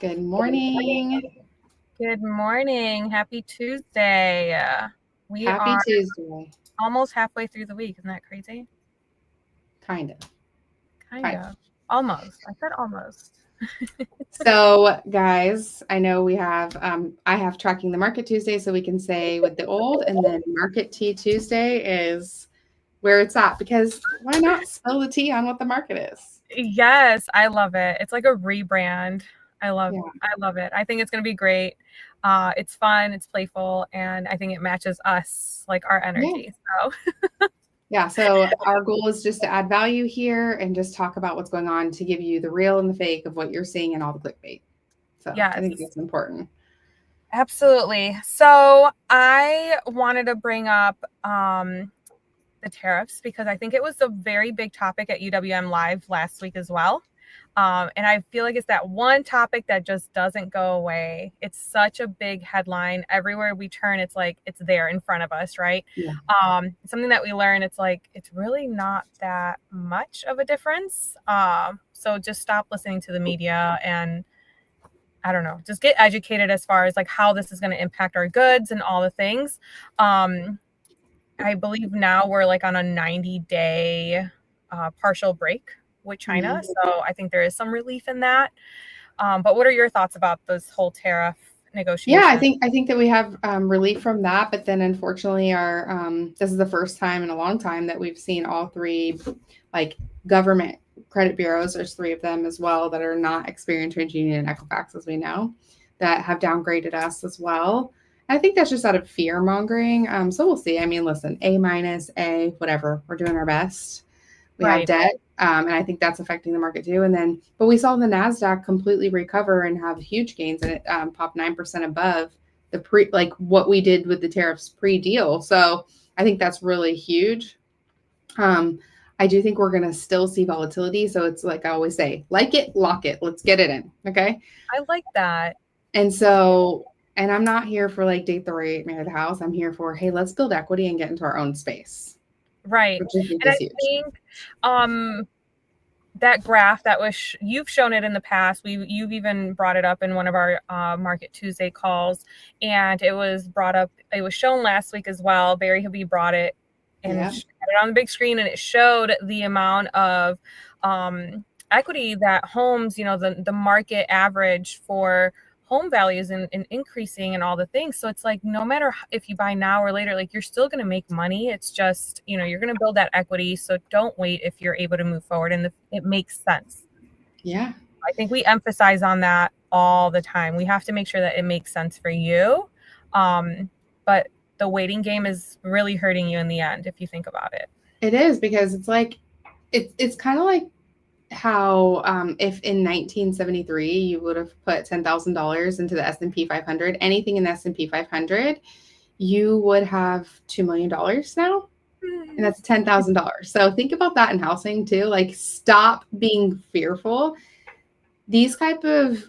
Good morning. Good morning. Happy Tuesday. We Happy are Tuesday. almost halfway through the week. Isn't that crazy? Kind of. Kind of. Almost. I said almost. So, guys, I know I have tracking the market Tuesday, so we can say with the old, and then market tea Tuesday is where it's at, because why not spill the tea on what the market is? Yes, I love it. It's like a rebrand. Yeah. I love it. I think it's going to be great. It's fun, it's playful, and I think it matches us, like our Yeah. energy. So, Yeah. So, our goal is just to add value here and just talk about what's going on to give you the real and the fake of what you're seeing and all the clickbait. So, I yes. think that's important. Absolutely. So, I wanted to bring up the tariffs because I think it was a very big topic at UWM Live last week as well. And I feel like it's that one topic that just doesn't go away. It's such a big headline. Everywhere we turn, it's like it's there in front of us, right? Yeah. Something that we learn, it's like it's really not that much of a difference. So just stop listening to the media and I don't know, just get educated as far as like how this is going to impact our goods and all the things. I believe now we're like on a 90-day partial break with China. Mhm. So I think there is some relief in that. But what are your thoughts about this whole tariff Yeah, negotiation? I think that we have relief from that, but then unfortunately, our this is the first time in a long time that we've seen all three, like government credit bureaus. There's three of them as well that are not Experian, TransUnion, and Equifax, as we know, that have downgraded us as well. I think that's just out of fear mongering. So we'll see. I mean, listen, A minus, A, whatever. We're doing our best. We have Right. debt, and I think that's affecting the market too. And then, but we saw the Nasdaq completely recover and have huge gains, and it popped 9% above the like what we did with the tariffs pre-deal. So I think that's really huge. I do think we're going to still see volatility. So it's like I always say, like it, lock it. Let's get it in. Okay. I like that. And so, and I'm not here for like date the rate, marry the house. I'm here for, hey, let's build equity and get into our own space, Right. which I think And I is huge. think that graph that was you've shown it in the past. You've even brought it up in one of our Market Tuesday calls, and it was brought up. It was shown last week as well. Barry Habib brought it and Yeah. had it on the big screen, and it showed the amount of equity that homes, the market average for home values and increasing and all the things. So it's like no matter if you buy now or later, like you're still going to make money. It's just, you're going to build that equity. So don't wait if you're able to move forward. And it makes sense. Yeah. I think we emphasize on that all the time. We have to make sure that it makes sense for you. But the waiting game is really hurting you in the end, if you think about it. It is, because it's like it's kind of like how if in 1973 you would have put $10,000 into the S&P 500, anything in the S&P 500, you would have $2 million now, and that's $10,000. So think about that in housing too. Like, stop being fearful. These type of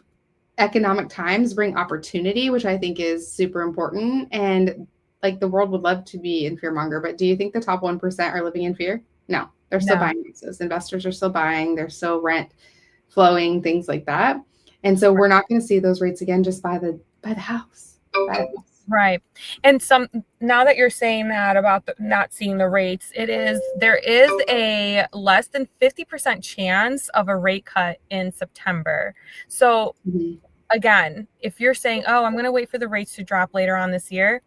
economic times bring opportunity, which I think is super important. And like, the world would love to be in fear monger, but do you think the top 1% are living in fear? No, they're still No. buying houses. Investors are still buying. They're still rent flowing, things like that. And so we're not going to see those rates again. Just buy the house. Buy the house. Right. And now that you're saying that about not seeing the rates, there is a less than 50% chance of a rate cut in September. So again, if you're saying, oh, I'm going to wait for the rates to drop later on this year,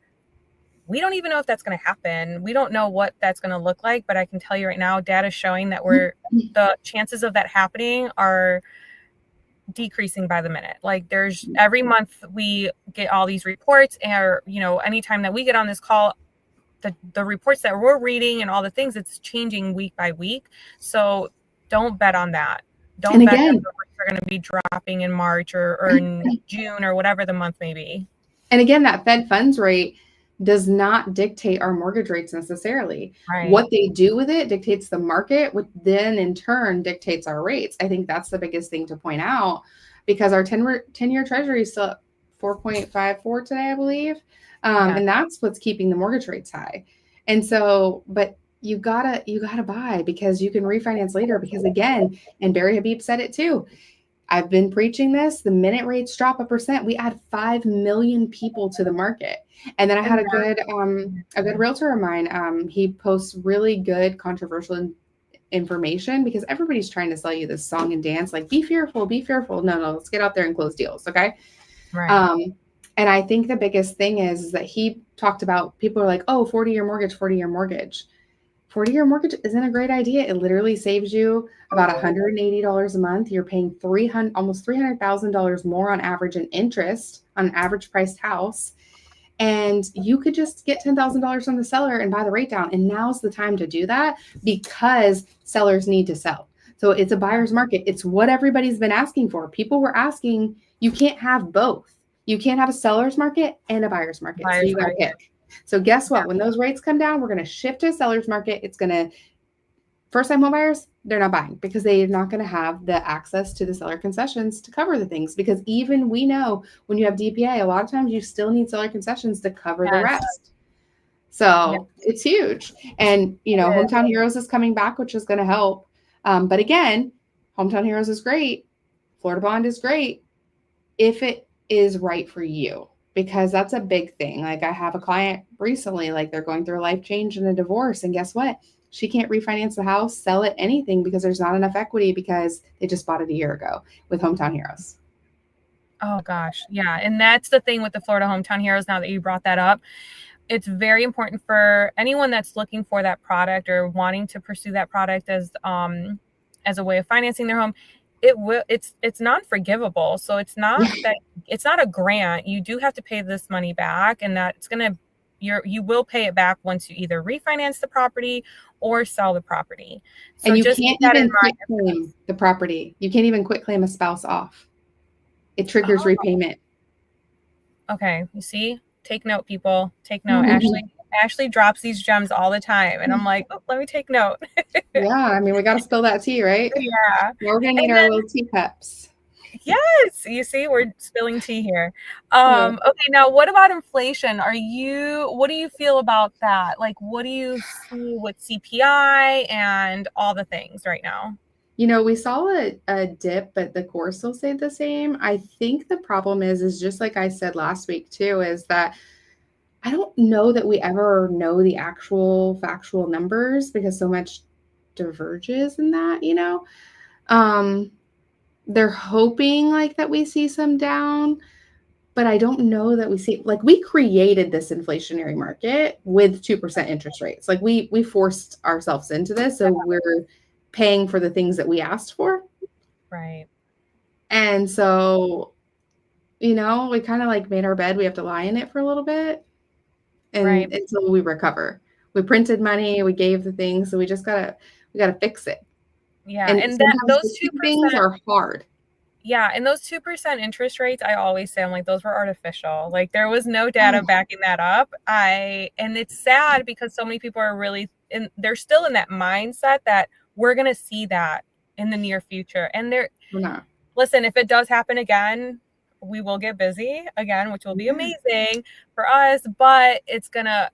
we don't even know if that's going to happen. We don't know what that's going to look like, but I can tell you right now, data is showing that the chances of that happening are decreasing by the minute. Like there's every month we get all these reports, and anytime that we get on this call, the reports that we're reading and all the things, it's changing week by week. So don't bet on that. Don't bet that the rates are going to be dropping in March or in June or whatever the month may be. And again, that Fed funds rate does not dictate our mortgage rates necessarily. Right. What they do with it dictates the market, which then in turn dictates our rates. I think that's the biggest thing to point out, because our 10-year treasury is still at 4.54 today, I believe. And that's what's keeping the mortgage rates high. And so, but you gotta buy, because you can refinance later, because again, and Barry Habib said it too, I've been preaching this. The minute rates drop 1%, we add 5 million people to the market. And then I had And a good realtor of mine. He posts really good controversial information because everybody's trying to sell you this song and dance, like be fearful, be fearful. No, let's get out there and close deals. Okay. right. And I think the biggest thing is that he talked about people are like, oh, 40-year mortgage, 40-year mortgage. 40-year mortgage isn't a great idea. It literally saves you about $180 a month. You're paying almost $300,000 more on average in interest on an average priced house. And you could just get $10,000 from the seller and buy the rate down. And now's the time to do that because sellers need to sell. So it's a buyer's market. It's what everybody's been asking for. People were asking, you can't have both. You can't have a seller's market and a buyer's market. So Buyer's you got to market. pick. So guess what? When those rates come down, we're going to shift to a seller's market. It's going to first-time home buyers, they're not buying because they're not going to have the access to the seller concessions to cover the things. Because even we know when you have DPA, a lot of times you still need seller concessions to cover the Yes. rest. So it's huge. And, Hometown Heroes is coming back, which is going to help. But again, Hometown Heroes is great. Florida Bond is great if it is right for you, because that's a big thing. Like I have a client recently, like they're going through a life change and a divorce. And guess what? She can't refinance the house, sell it, anything because there's not enough equity because they just bought it a year ago with Hometown Heroes. Oh gosh. Yeah. And that's the thing with the Florida Hometown Heroes. Now that you brought that up, it's very important for anyone that's looking for that product or wanting to pursue that product as a way of financing their home. It's non-forgivable. So it's not that it's not a grant. You do have to pay this money back, and that's you will pay it back once you either refinance the property or sell the property. So and you just can't keep that in even quit mind. claim the property. You can't even quit claim a spouse off. It triggers Oh, repayment. okay. You see? Take note, people. Take note. Ashley drops these gems all the time. And I'm like, oh, let me take note. Yeah, I mean, we got to spill that tea, right? Yeah. We're going to need And our then, little teacups. yes, you see, we're spilling tea here. Yeah. Okay, now what about inflation? What do you feel about that? Like, what do you see with CPI and all the things right now? We saw a dip, but the core still stayed the same. I think the problem is just like I said last week too, is that I don't know that we ever know the actual factual numbers because so much diverges in that. Um, they're hoping like that we see some down, but I don't know that we see like we created this inflationary market with 2% interest rates. Like we forced ourselves into this, so we're paying for the things that we asked for. Right. And so, we kind of like made our bed, we have to lie in it for a little bit Right. and until we recover. We printed money, we gave the things, so we gotta fix it. Yeah. And And that sometimes those the big things 2%. are hard. Yeah, and those 2% interest rates, I always say, I'm like, those were artificial. Like there was no data Oh, backing that up. And it's sad because so many people are they're still in that mindset that we're gonna see that in the near future. And we're not. listen, if it does happen again, we will get busy again, which will be amazing for us, but it's gonna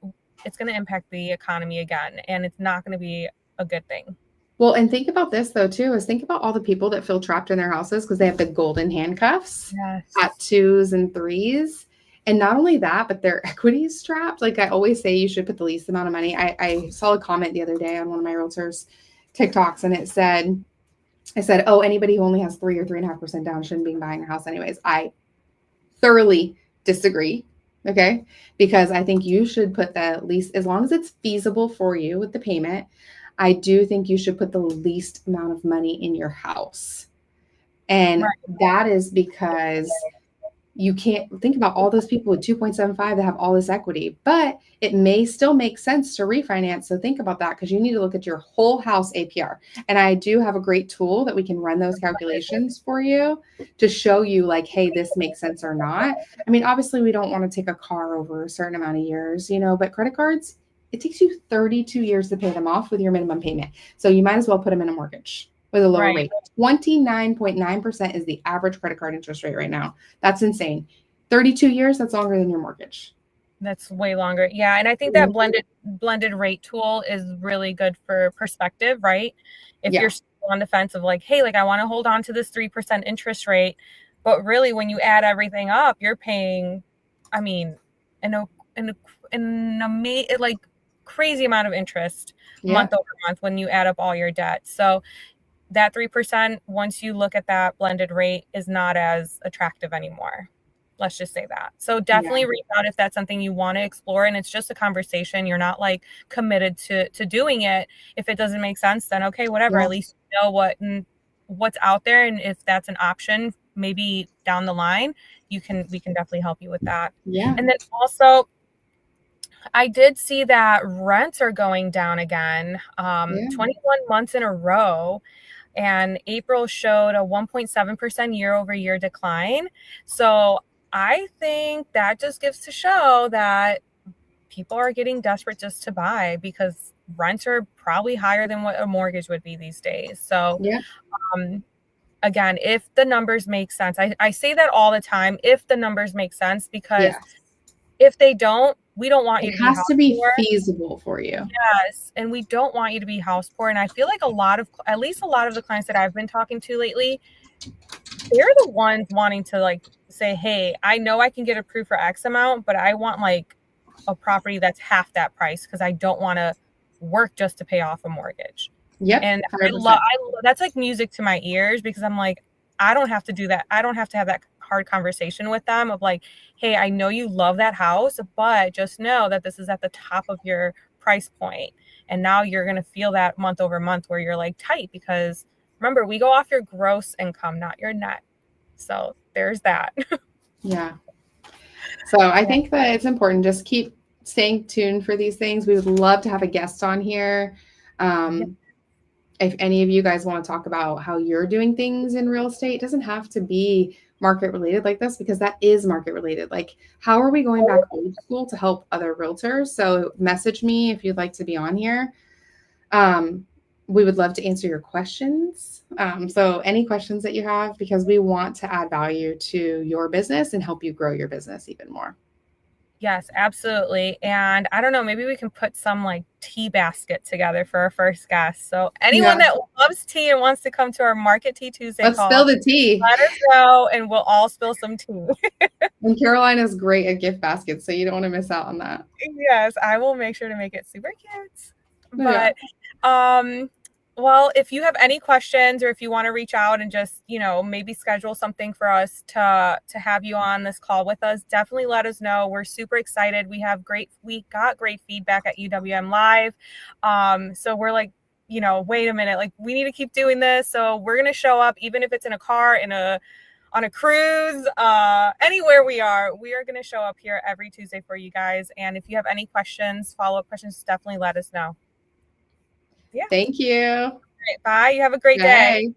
impact the economy again, and it's not gonna be a good thing. Well, and think about this though too, is think about all the people that feel trapped in their houses because they have the golden handcuffs Yes. at 2s and 3s. And not only that, but their equity is trapped. Like I always say, you should put the least amount of money. I saw a comment the other day on one of my realtors' TikToks, and I said, oh, anybody who only has 3 or 3.5% down shouldn't be buying a house anyways. I thoroughly disagree. Okay. Because I think you should put the least, as long as it's feasible for you with the payment, I do think you should put the least amount of money in your house. And Right. that is because you can't think about all those people with 2.75 that have all this equity, but it may still make sense to refinance. So think about that because you need to look at your whole house APR. And I do have a great tool that we can run those calculations for you to show you like, hey, this makes sense or not. I mean, obviously we don't want to take a car over a certain amount of years, but credit cards, it takes you 32 years to pay them off with your minimum payment. So you might as well put them in a mortgage with a lower Right. rate. 29.9% is the average credit card interest rate right now. That's insane. 32 years, that's longer than your mortgage. That's way longer. Yeah. And I think that blended rate tool is really good for perspective, right? If Yeah. you're on the fence of like, hey, like I want to hold on to this 3% interest rate. But really, when you add everything up, you're paying, I mean, like crazy amount of interest month Yep. over month when you add up all your debt. So that 3%, once you look at that blended rate, is not as attractive anymore. Let's just say that. So definitely Yeah. reach out if that's something you want to explore, and it's just a conversation. You're not like committed to doing it. If it doesn't make sense, then okay, whatever. Yeah. At least you know what's out there, and if that's an option, maybe down the line, we can definitely help you with that. Yeah. And then also, I did see that rents are going down again, Yeah. 21 months in a row. And April showed a 1.7% year over year decline. So I think that just gives to show that people are getting desperate just to buy because rents are probably higher than what a mortgage would be these days. So Yeah. again, if the numbers make sense, I say that all the time, if the numbers make sense, because Yes. if they don't, we don't want you It to be has house to be poor. feasible for you. Yes, and we don't want you to be house poor. And I feel like at least a lot of the clients that I've been talking to lately, they're the ones wanting to like say, hey, I know I can get approved for X amount, but I want like a property that's half that price because I don't want to work just to pay off a mortgage. Yep. And 100%. that's like music to my ears because I'm like, I don't have to do that. I don't have to have that hard conversation with them of like, hey, I know you love that house, but just know that this is at the top of your price point. And now you're going to feel that month over month where you're like tight because remember, we go off your gross income, not your net. So there's that. Yeah. So I Yeah. think that it's important. Just keep staying tuned for these things. We would love to have a guest on here. If any of you guys want to talk about how you're doing things in real estate, it doesn't have to be market related like this because that is market related. Like, how are we going back old school to help other realtors? So message me if you'd like to be on here. We would love to answer your questions. So any questions that you have, because we want to add value to your business and help you grow your business even more. Yes, absolutely. And I don't know, maybe we can put some like tea basket together for our first guest. So anyone Yeah. that loves tea and wants to come to our Market Tea Tuesday Let's call, spill the tea. let us know and we'll all spill some tea. And Carolina's great at gift baskets, so you don't want to miss out on that. Yes, I will make sure to make it super cute. Yeah. But well, if you have any questions or if you want to reach out and just, maybe schedule something for us to have you on this call with us, definitely let us know. We're super excited. We got great feedback at UWM Live. So we're like, wait a minute, like we need to keep doing this. So we're going to show up, even if it's in a car, on a cruise, anywhere we are going to show up here every Tuesday for you guys. And if you have any questions, follow-up questions, definitely let us know. Yeah. Thank you. All right, bye. You have a great day. Bye.